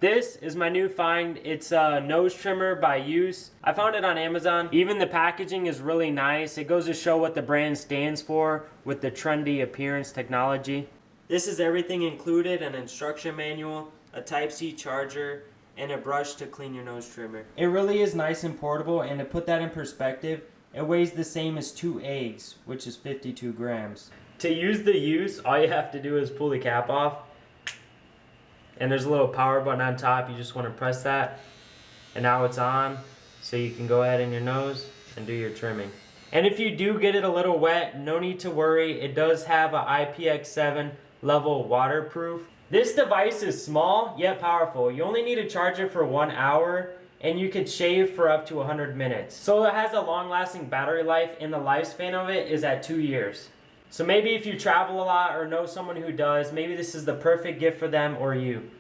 This is my new find. It's a nose trimmer by Yoose. I found it on Amazon. Even the packaging is really nice. It goes to show what the brand stands for with the trendy appearance technology. This is everything included: an instruction manual, a Type-C charger, and a brush to clean your nose trimmer. It really is nice and portable, and to put that in perspective, it weighs the same as 2 eggs, which is 52 grams. To use the Yoose, all you have to do is pull the cap off. And there's a little power button on top. You just want to press that. And now it's on. So you can go ahead in your nose and do your trimming. And if you do get it a little wet, no need to worry. It does have a IPX7 level waterproof. This device is small yet powerful. You only need to charge it for 1 hour and you could shave for up to 100 minutes. So it has a long-lasting battery life, and the lifespan of it is at 2 years. So maybe if you travel a lot or know someone who does, maybe this is the perfect gift for them or you.